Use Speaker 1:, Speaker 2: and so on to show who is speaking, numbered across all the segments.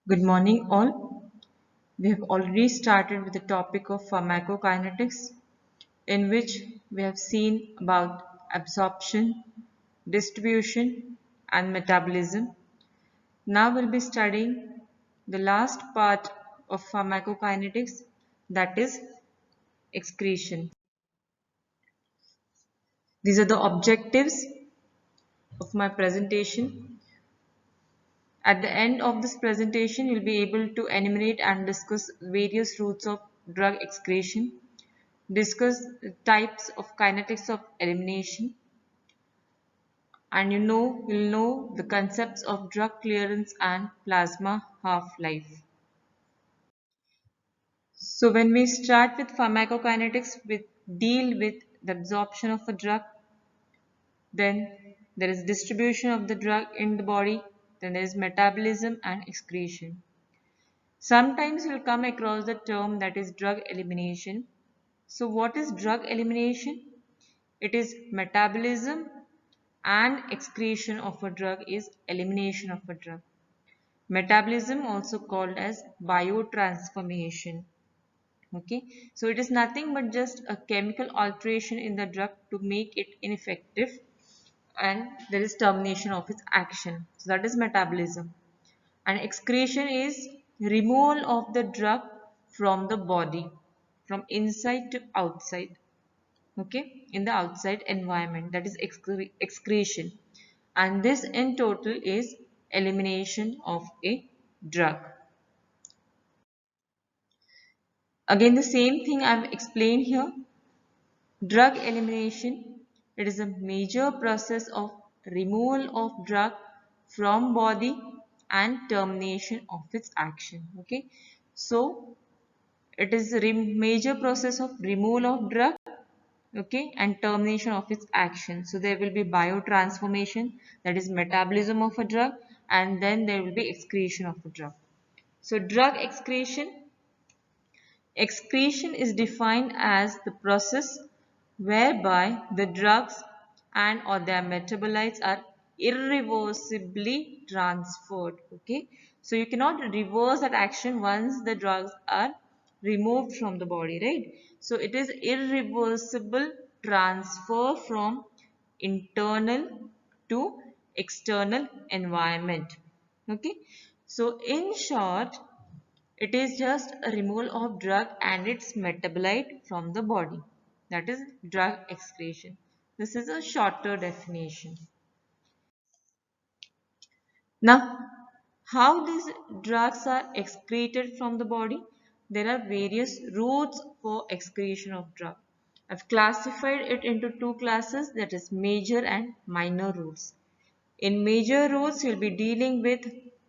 Speaker 1: Good morning, all. We have already started with the topic of pharmacokinetics, in which we have seen about absorption, distribution, and metabolism. Now we'll be studying the last part of pharmacokinetics, that is excretion. These are the objectives of my presentation. At the end of this presentation, you'll be able to enumerate and discuss various routes of drug excretion, discuss types of kinetics of elimination, and you'll know the concepts of drug clearance and plasma half-life. So when we start with pharmacokinetics, we deal with the absorption of a drug, then there is distribution of the drug in the body, then there is metabolism and excretion. Sometimes you'll come across the term that is drug elimination. So what is drug elimination? It is metabolism and excretion of a drug is elimination of a drug. Metabolism also called as biotransformation. Okay, so it is nothing but just a chemical alteration in the drug to make it ineffective, and there is termination of its action. So that is metabolism. And excretion is removal of the drug from the body, from inside to outside. Okay, in the outside environment, that is excretion, and this in total is elimination of a drug. Again, the same thing I've explained here. Drug elimination, it is a major process of removal of drug from body and termination of its action. Okay, so it is a major process of removal of drug, okay, and termination of its action. So there will be biotransformation, that is metabolism of a drug, and then there will be excretion of a drug. So drug excretion is defined as the process whereby the drugs and or their metabolites are irreversibly transferred. Okay, so you cannot reverse that action once the drugs are removed from the body, right? So it is irreversible transfer from internal to external environment. Okay, so in short, it is just a removal of drug and its metabolite from the body. That is drug excretion. This is a shorter definition. Now, how these drugs are excreted from the body? There are various routes for excretion of drug. I've classified it into two classes, that is major and minor routes. In major routes, you'll be dealing with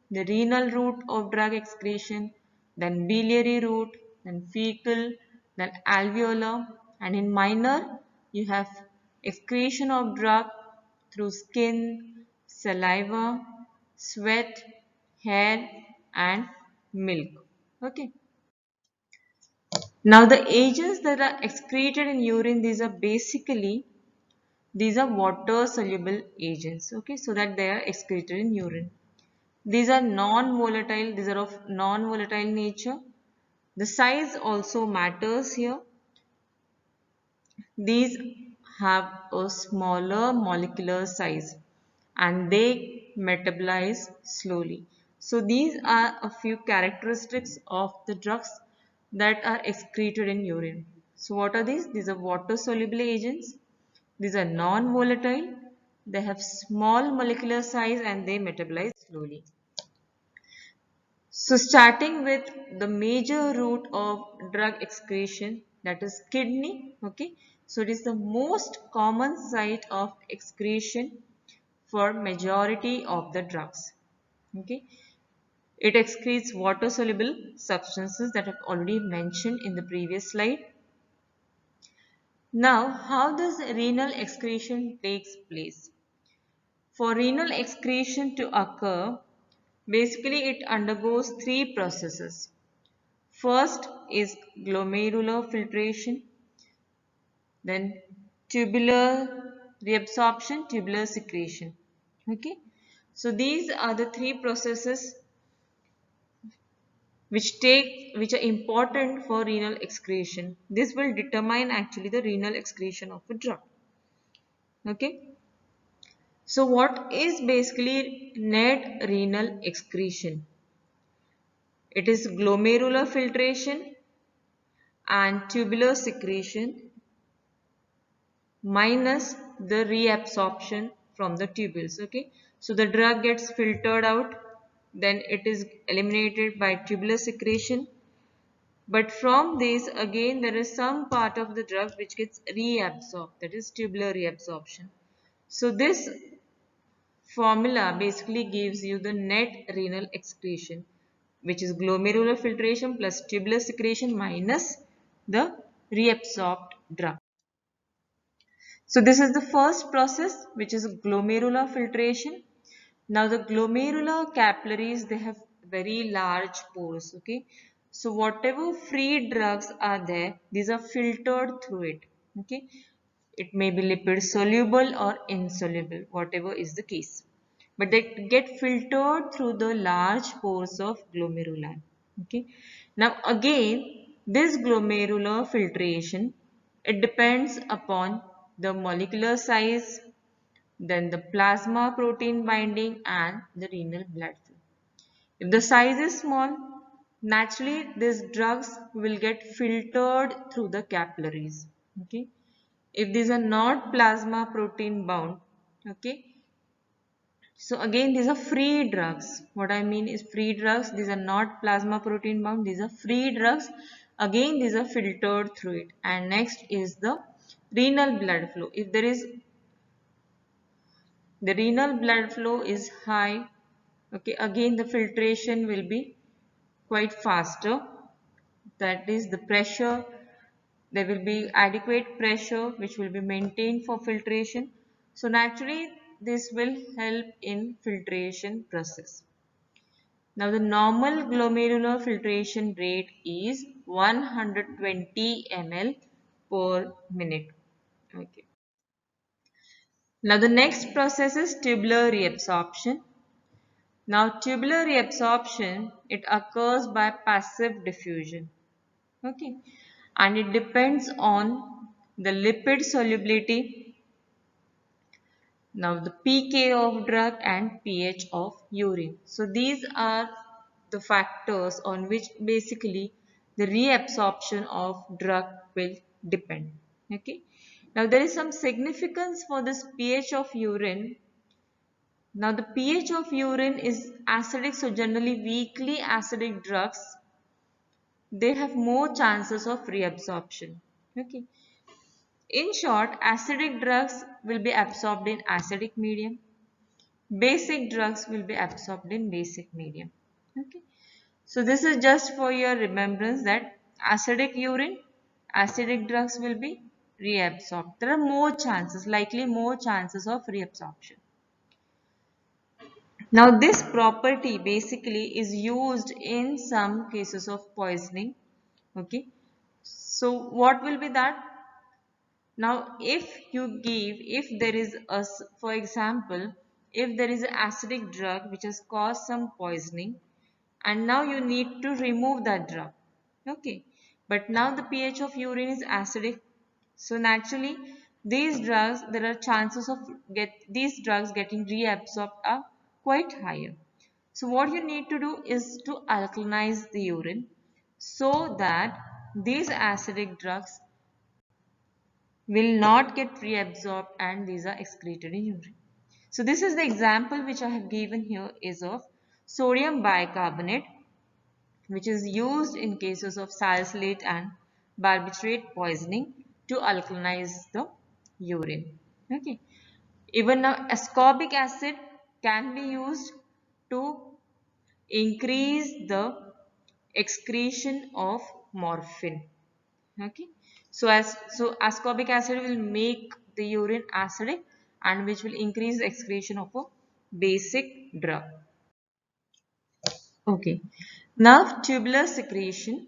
Speaker 1: the renal route of drug excretion, then biliary route, then fecal, then alveolar, and in minor, you have excretion of drug through skin, saliva, sweat, hair, and milk. Okay. Now the agents that are excreted in urine, these are water soluble agents. Okay, so that they are excreted in urine. These are non-volatile, these are of non-volatile nature. The size also matters here. These have a smaller molecular size and they metabolize slowly. So these are a few characteristics of the drugs that are excreted in urine. So what are these? These are water soluble agents. These are non-volatile. They have small molecular size and they metabolize slowly. So starting with the major route of drug excretion, that is kidney. Okay, so it is the most common site of excretion for majority of the drugs. Okay, it excretes water soluble substances that I've already mentioned in the previous slide. Now, how does renal excretion takes place? For renal excretion to occur, basically it undergoes three processes. First is glomerular filtration, then tubular reabsorption, tubular secretion. Okay, so these are the three processes which are important for renal excretion. This will determine actually the renal excretion of a drug. Okay. So what is basically net renal excretion? It is glomerular filtration and tubular secretion minus the reabsorption from the tubules. Okay, so the drug gets filtered out, then it is eliminated by tubular secretion, but from this again there is some part of the drug which gets reabsorbed, that is tubular reabsorption. So this formula basically gives you the net renal excretion, which is glomerular filtration plus tubular secretion minus the reabsorbed drug. So this is the first process, which is glomerular filtration. Now the glomerular capillaries, they have very large pores. Okay, so whatever free drugs are there, these are filtered through it. Okay, it may be lipid soluble or insoluble, whatever is the case, but they get filtered through the large pores of glomeruli. Okay, now again this glomerular filtration, it depends upon the molecular size, then the plasma protein binding and the renal blood flow. If the size is small, naturally these drugs will get filtered through the capillaries. Okay, if these are not plasma protein bound, okay, so again these are free drugs. What I mean is free drugs, these are not plasma protein bound, these are free drugs. Again these are filtered through it. And next is the renal blood flow. If there is the renal blood flow is high, okay, again the filtration will be quite faster. That is the pressure, there will be adequate pressure which will be maintained for filtration. So naturally this will help in filtration process. Now the normal glomerular filtration rate is 120 ml per minute. Okay. Now the next process is tubular reabsorption. Now tubular reabsorption, it occurs by passive diffusion. Okay, and it depends on the lipid solubility, now the pK of drug and pH of urine. So these are the factors on which basically the reabsorption of drug will depend. Okay, now there is some significance for this pH of urine. Now the pH of urine is acidic, so generally weakly acidic drugs, they have more chances of reabsorption. Okay. In short, acidic drugs will be absorbed in acidic medium. Basic drugs will be absorbed in basic medium. Okay. So this is just for your remembrance that acidic urine, acidic drugs will be reabsorbed. There are more chances, likely more chances of reabsorption. Now this property basically is used in some cases of poisoning. Okay. So what will be that? Now if there is for example, if there is an acidic drug which has caused some poisoning and now you need to remove that drug. Okay. But now the pH of urine is acidic. So naturally these drugs, there are chances of these drugs getting reabsorbed are quite higher. So what you need to do is to alkalinize the urine so that these acidic drugs will not get reabsorbed and these are excreted in urine. So this is the example which I have given here is of sodium bicarbonate, which is used in cases of salicylate and barbiturate poisoning to alkalinize the urine. Okay. Even now ascorbic acid can be used to increase the excretion of morphine. Okay, so ascorbic acid will make the urine acidic and which will increase the excretion of a basic drug. Okay, now tubular secretion.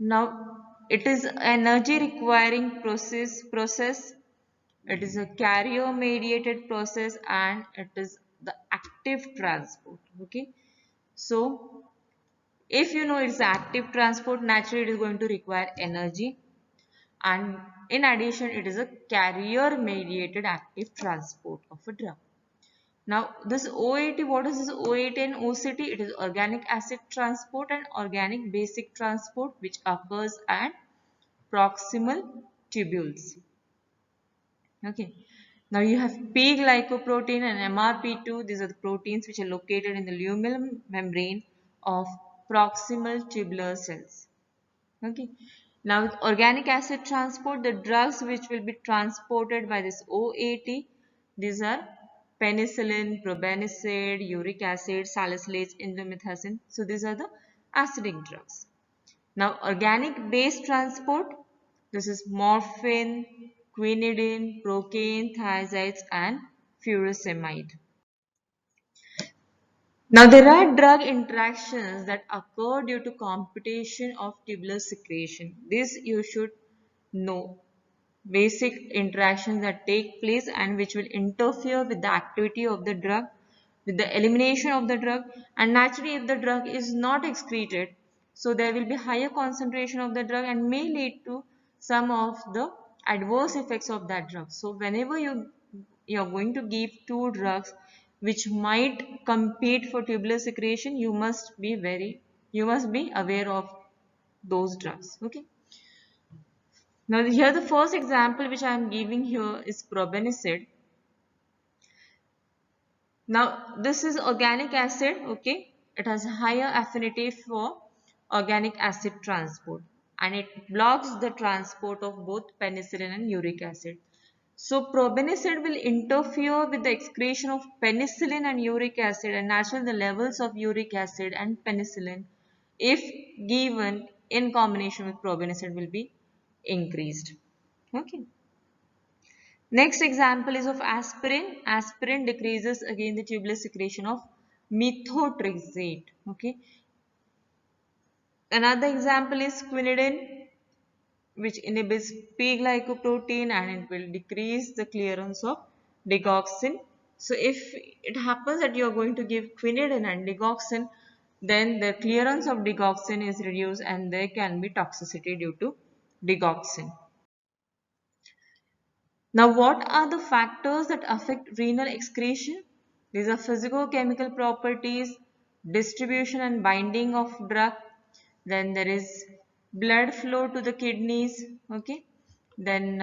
Speaker 1: Now it is energy requiring process. It is a carrier mediated process and it is the active transport. Okay, So if you know it's active transport, naturally it is going to require energy, and in addition it is a carrier mediated active transport of a drug. Now this OAT, what is this OAT and OCT? It is organic acid transport and organic basic transport which occurs at proximal tubules. Okay. Now you have P glycoprotein and MRP2. These are the proteins which are located in the luminal membrane of proximal tubular cells. Okay. Now with organic acid transport, the drugs which will be transported by this OAT, these are penicillin, probenecid, uric acid, salicylates, indomethacin. So these are the acidic drugs. Now organic base transport, this is morphine, quinidine, procaine, thiazides and furosemide. Now there are drug interactions that occur due to competition of tubular secretion. This you should know. Basic interactions that take place and which will interfere with the activity of the drug, with the elimination of the drug, and naturally if the drug is not excreted, so there will be higher concentration of the drug and may lead to some of the adverse effects of that drug. So whenever you're going to give two drugs which might compete for tubular secretion, you must be aware of those drugs. Okay. Now here the first example which I am giving here is probenecid. Now this is organic acid, okay. It has a higher affinity for organic acid transport and it blocks the transport of both penicillin and uric acid. So probenecid will interfere with the excretion of penicillin and uric acid, and naturally the levels of uric acid and penicillin, if given in combination with probenecid, will be increased. Okay. Next example is of aspirin. Aspirin decreases again the tubular secretion of methotrexate. Okay. Another example is quinidine, which inhibits P-glycoprotein and it will decrease the clearance of digoxin. So if it happens that you are going to give quinidine and digoxin, then the clearance of digoxin is reduced and there can be toxicity due to digoxin. Now, what are the factors that affect renal excretion? These are physicochemical properties, distribution and binding of drug. Then there is blood flow to the kidneys. Okay. Then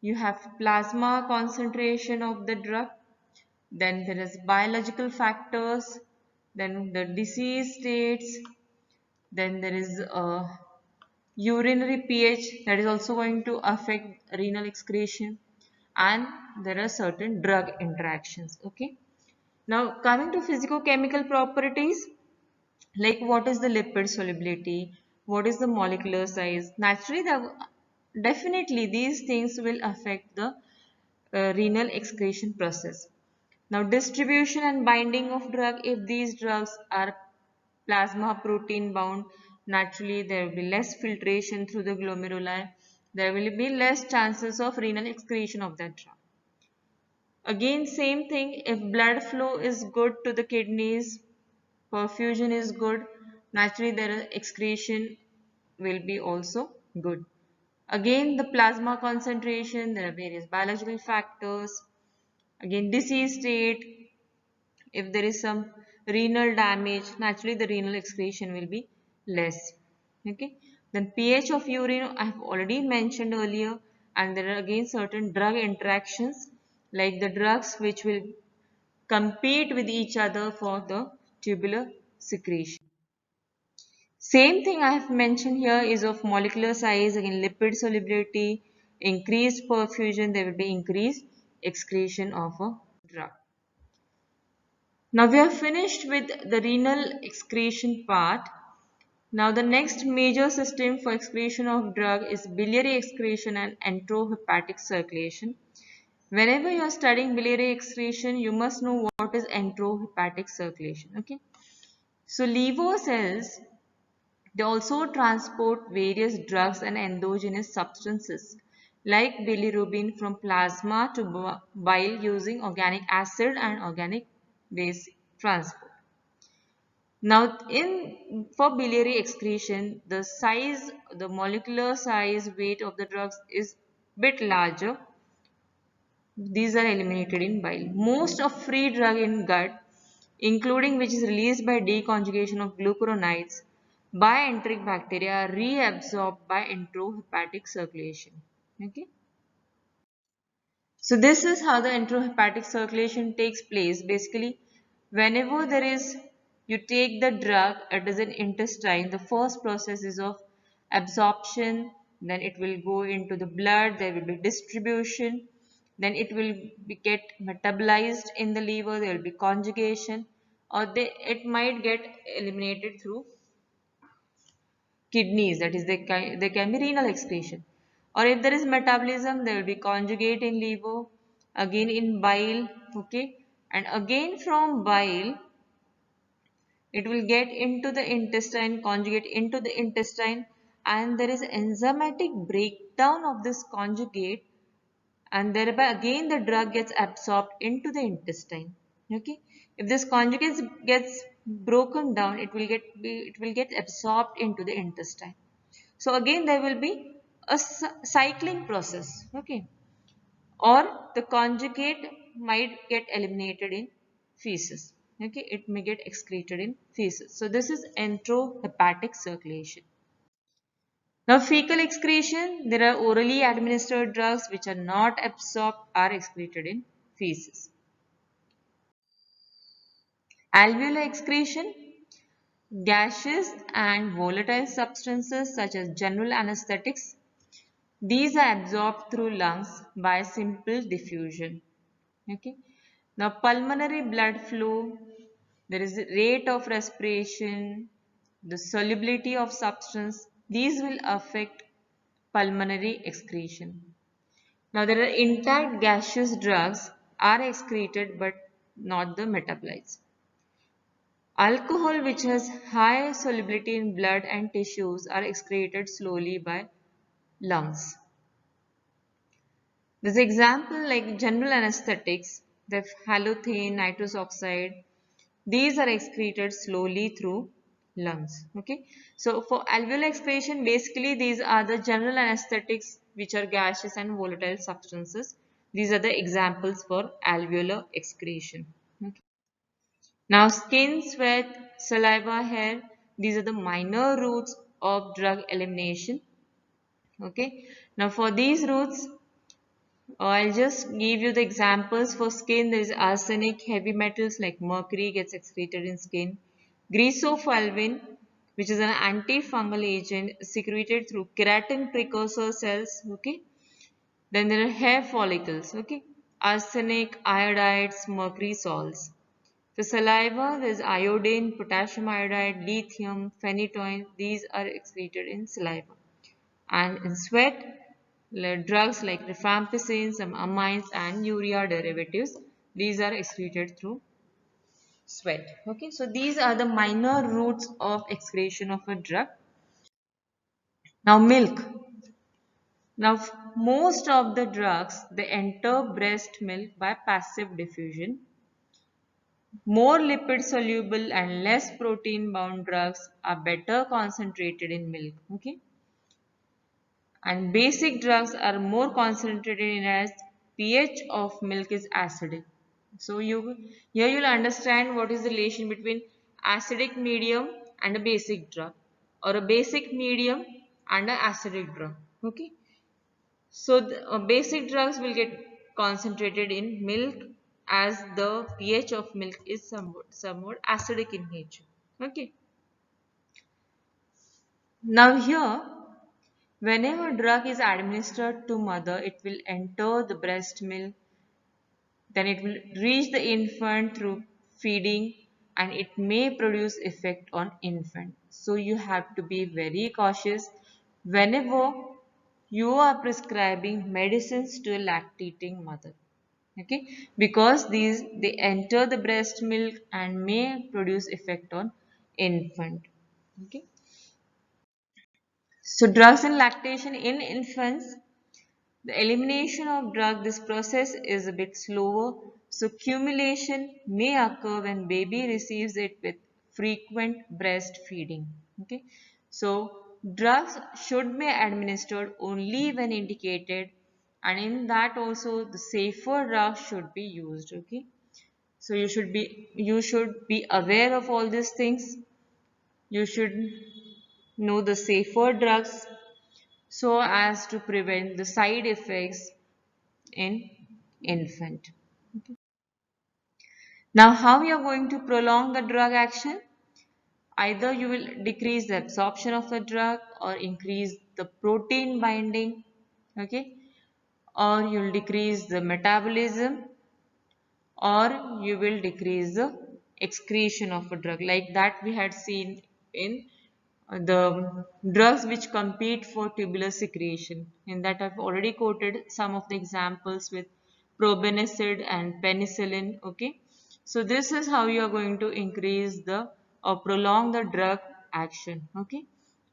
Speaker 1: you have plasma concentration of the drug. Then there is biological factors. Then the disease states. Then there is urinary pH that is also going to affect renal excretion, and there are certain drug interactions. Okay. Now coming to physicochemical properties, like what is the lipid solubility, what is the molecular size. Naturally, definitely these things will affect the renal excretion process. Now distribution and binding of drug, if these drugs are plasma protein bound, naturally there will be less filtration through the glomeruli, there will be less chances of renal excretion of that drug. Again same thing, if blood flow is good to the kidneys, perfusion is good, naturally their excretion will be also good. Again the plasma concentration, there are various biological factors. Again disease state, if there is some renal damage, naturally the renal excretion will be less. Okay. Then pH of urine I have already mentioned earlier, and there are again certain drug interactions like the drugs which will compete with each other for the tubular secretion. Same thing I have mentioned here is of molecular size, again lipid solubility, increased perfusion, there will be increased excretion of a drug. Now we are finished with the renal excretion part. Now the next major system for excretion of drug is biliary excretion and enterohepatic circulation. Whenever you are studying biliary excretion, you must know what is enterohepatic circulation. Okay. So liver cells, they also transport various drugs and endogenous substances like bilirubin from plasma to bile using organic acid and organic base transport. Now, for biliary excretion, the molecular size, weight of the drugs is bit larger. These are eliminated in bile. Most of free drug in gut, including which is released by deconjugation of glucuronides by enteric bacteria, are reabsorbed by enterohepatic circulation. Okay. So this is how the enterohepatic circulation takes place. Basically, whenever you take the drug, it is in intestine, the first process is of absorption, then it will go into the blood, there will be distribution, then it will get metabolized in the liver, there will be conjugation, or it might get eliminated through kidneys, that is there can be renal excretion, or if there is metabolism there will be conjugate in liver, again in bile, okay, and again from bile it will get into the intestine, conjugate into the intestine, and there is enzymatic breakdown of this conjugate, and thereby again the drug gets absorbed into the intestine. Okay, if this conjugate gets broken down, it will get absorbed into the intestine. So again there will be a cycling process, okay, or the conjugate might get eliminated in feces, okay, it may get excreted in feces. So this is enterohepatic circulation. Now fecal excretion, there are orally administered drugs which are not absorbed are excreted in feces. Alveolar excretion, gaseous and volatile substances such as general anesthetics, these are absorbed through lungs by simple diffusion. Okay. Now pulmonary blood flow, there is a rate of respiration, the solubility of substance, these will affect pulmonary excretion. Now there are intact gaseous drugs are excreted but not the metabolites. Alcohol which has high solubility in blood and tissues are excreted slowly by lungs. This example like general anesthetics, the halothane, nitrous oxide, these are excreted slowly through lungs. Okay. So for alveolar excretion, basically these are the general anesthetics which are gaseous and volatile substances. These are the examples for alveolar excretion. Okay. Now skin, sweat, saliva, hair, these are the minor routes of drug elimination. Okay. Now for these routes, I'll just give you the examples. For skin, there is arsenic, heavy metals like mercury gets excreted in skin. Grisofulvin, which is an antifungal agent secreted through keratin precursor cells. Okay. Then there are hair follicles. Okay. Arsenic, iodides, mercury salts. For saliva, there is iodine, potassium iodide, lithium, phenytoin. These are excreted in saliva. And in sweat, drugs like rifampicin, some amines and urea derivatives, these are excreted through sweat. Okay, so these are the minor routes of excretion of a drug. Now milk. Now most of the drugs, they enter breast milk by passive diffusion. More lipid soluble and less protein bound drugs are better concentrated in milk. Okay, and basic drugs are more concentrated in as pH of milk is acidic. So here you'll understand what is the relation between acidic medium and a basic drug, or a basic medium and an acidic drug. Okay. So the basic drugs will get concentrated in milk as the pH of milk is somewhat acidic in nature. Okay. Now here, whenever drug is administered to mother, it will enter the breast milk, then it will reach the infant through feeding, and it may produce effect on infant. So you have to be very cautious whenever you are prescribing medicines to a lactating mother. Okay, because they enter the breast milk and may produce effect on infant. Okay. So drugs and lactation in infants, the elimination of drug, this process is a bit slower. So accumulation may occur when baby receives it with frequent breastfeeding. Okay, so drugs should be administered only when indicated, and in that also the safer drugs should be used. Okay, so you should be aware of all these things. You should know the safer drugs so as to prevent the side effects in infant. Now, how you are going to prolong the drug action? Either you will decrease the absorption of the drug or increase the protein binding, okay, or you will decrease the metabolism, or you will decrease the excretion of a drug, like that we had seen in the drugs which compete for tubular secretion. In that I've already quoted some of the examples with probenecid and penicillin. Okay, so this is how you are going to increase the or prolong the drug action. Okay,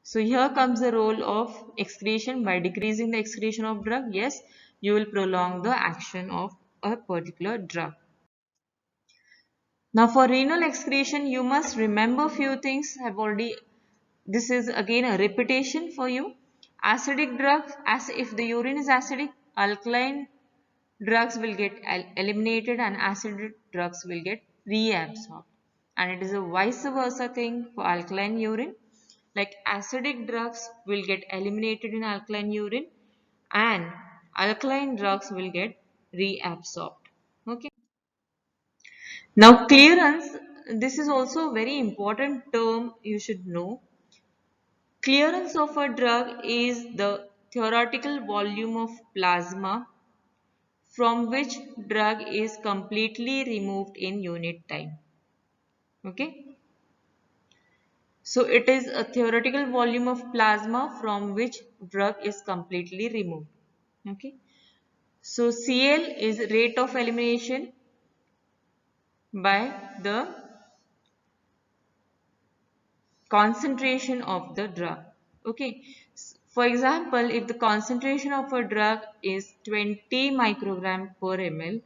Speaker 1: so here comes the role of excretion. By decreasing the excretion of drug, yes, you will prolong the action of a particular drug. Now for renal excretion, you must remember few things. I've already, this is again a repetition for you. Acidic drugs, as if the urine is acidic, alkaline drugs will get eliminated and acidic drugs will get reabsorbed. And it is a vice versa thing for alkaline urine. Like acidic drugs will get eliminated in alkaline urine and alkaline drugs will get reabsorbed. Okay. Now clearance, this is also a very important term you should know. Clearance of a drug is the theoretical volume of plasma from which drug is completely removed in unit time. Okay. So it is a theoretical volume of plasma from which drug is completely removed. Okay. So Cl is rate of elimination by the concentration of the drug. Okay. For example, if the concentration of a drug is 20 microgram per ml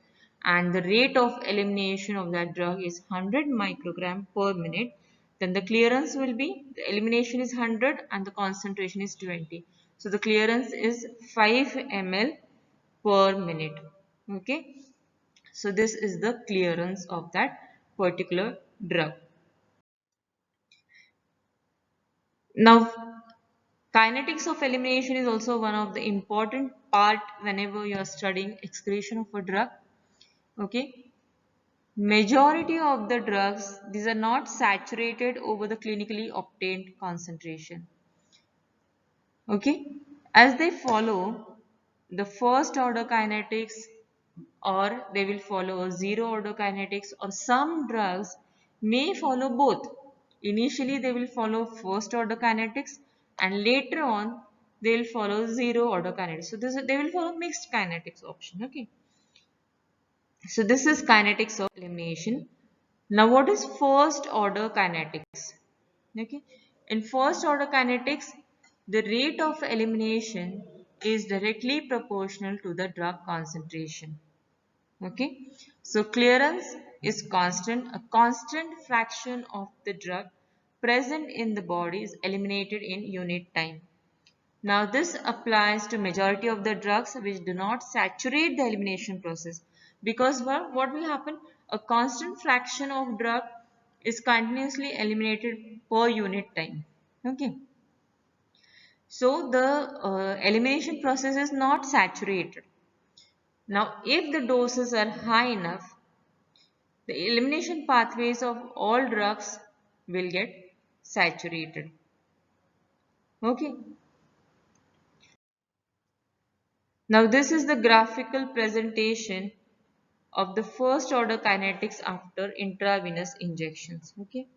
Speaker 1: and the rate of elimination of that drug is 100 microgram per minute, then the clearance will be, the elimination is 100 and the concentration is 20. So the clearance is 5 ml per minute. Okay. So this is the clearance of that particular drug. Now, kinetics of elimination is also one of the important part whenever you are studying excretion of a drug. Okay. Majority of the drugs, these are not saturated over the clinically obtained concentration. Okay. As they follow the first order kinetics or they will follow a zero order kinetics, or some drugs may follow both. Initially they will follow first order kinetics and later on they will follow zero order kinetics. So they will follow mixed kinetics option. Okay. So this is kinetics of elimination. Now what is first order kinetics? Okay. In first order kinetics, the rate of elimination is directly proportional to the drug concentration. Okay, so clearance is constant. A constant fraction of the drug present in the body is eliminated in unit time. Now this applies to majority of the drugs which do not saturate the elimination process, because what will happen? A constant fraction of drug is continuously eliminated per unit time. Okay, so the elimination process is not saturated. Now if the doses are high enough, the elimination pathways of all drugs will get saturated. Okay. Now this is the graphical presentation of the first order kinetics after intravenous injections. Okay.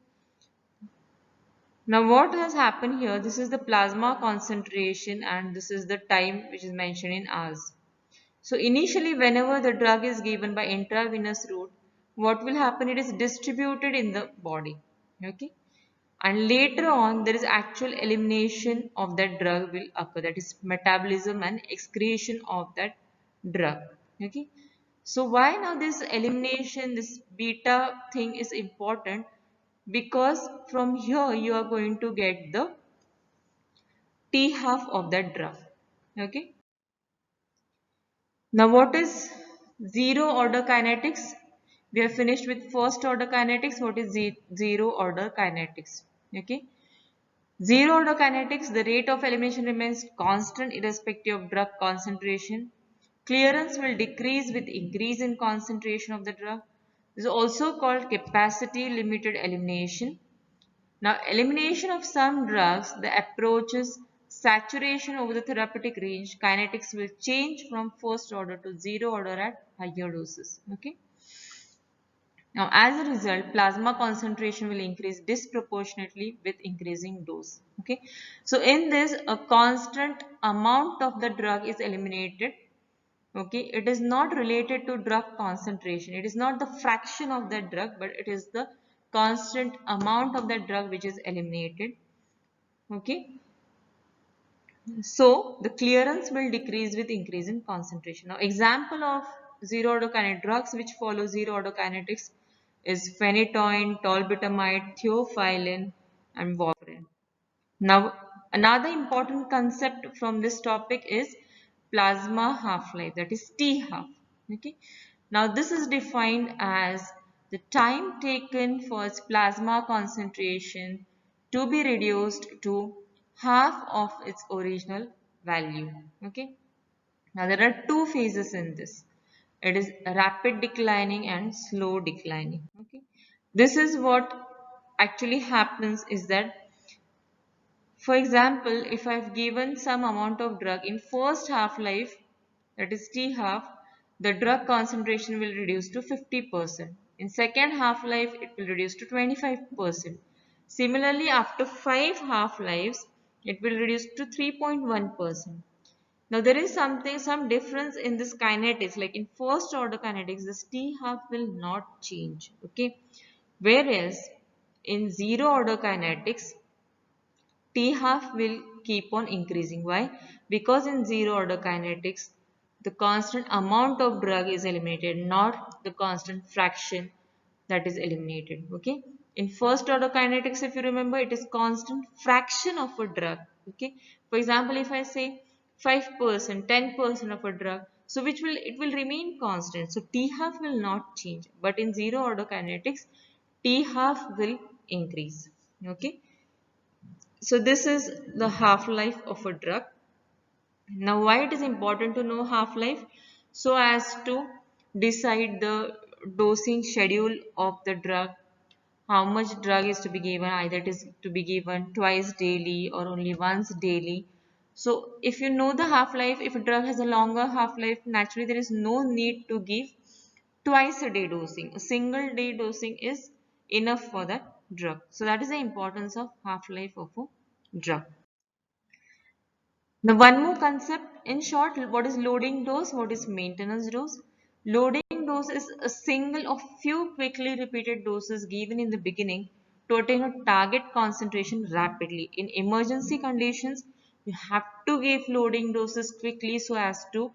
Speaker 1: Now what has happened here? This is the plasma concentration and this is the time which is mentioned in hours. So initially whenever the drug is given by intravenous route, what will happen? It is distributed in the body. Okay. And later on there is actual elimination of that drug will occur, that is metabolism and excretion of that drug. Okay, so why now this elimination, this beta thing is important? because from here you are going to get the T half of that drug. Okay. Now what is zero order kinetics? We have finished with first order kinetics. What is zero order kinetics? Okay. Zero order kinetics, the rate of elimination remains constant irrespective of drug concentration. Clearance will decrease with increase in concentration of the drug. This is also called capacity limited elimination. Now, elimination of some drugs, the approaches saturation over the therapeutic range, kinetics will change from first order to zero order at higher doses. Okay. Now, as a result, plasma concentration will increase disproportionately with increasing dose. Okay. So, in this, a constant amount of the drug is eliminated. Okay. It is not related to drug concentration. It is not the fraction of that drug, but it is the constant amount of that drug which is eliminated. Okay. So, the clearance will decrease with increase in concentration. Now, example of zero order kinetic drugs which follow zero order kinetics is phenytoin, tolbutamide, theophylline and warfarin. Now, another important concept from this topic is plasma half-life, that is T half. Okay. Now, this is defined as the time taken for its plasma concentration to be reduced to half of its original value. Okay. Now, there are two phases in this. It is rapid declining and slow declining. Okay. This is what actually happens is that, for example, if I've given some amount of drug in first half-life, that is T half, the drug concentration will reduce to 50%. In second half-life, it will reduce to 25%. Similarly, after 5 half-lives, it will reduce to 3.1%. Now, there is some difference in this kinetics, like in first order kinetics, this T half will not change, okay? Whereas, in zero order kinetics, T half will keep on increasing. Why? Because in zero order kinetics, the constant amount of drug is eliminated, not the constant fraction that is eliminated. Okay. In first order kinetics, if you remember, it is constant fraction of a drug. Okay. For example, if I say 5%, 10% of a drug, so which will it will remain constant. So T half will not change. But in zero order kinetics, T half will increase. Okay. So this is the half-life of a drug. Now why it is important to know half-life? So as to decide the dosing schedule of the drug, how much drug is to be given, either it is to be given twice daily or only once daily. So if you know the half-life, if a drug has a longer half-life, naturally there is no need to give twice a day dosing. A single day dosing is enough for that drug. So that is the importance of half-life of a drug. Now, one more concept in short, what is loading dose? What is maintenance dose? Loading dose is a single of few quickly repeated doses given in the beginning to attain a target concentration rapidly. In emergency conditions, you have to give loading doses quickly so as to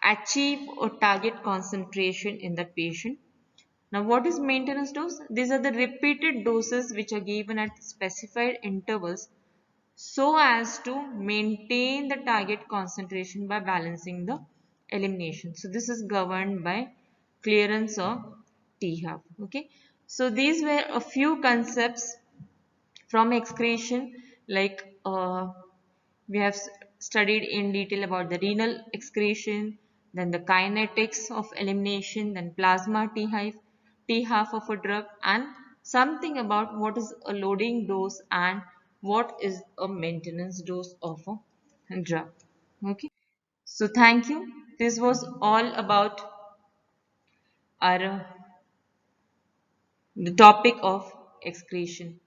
Speaker 1: achieve a target concentration in the patient. Now, what is maintenance dose? These are the repeated doses which are given at specified intervals so as to maintain the target concentration by balancing the elimination. So this is governed by clearance of T half. Okay. So these were a few concepts from excretion, like we have studied in detail about the renal excretion, then the kinetics of elimination, then plasma T half of a drug, and something about what is a loading dose and what is a maintenance dose of a drug. Okay. So thank you. This was all about our the topic of excretion.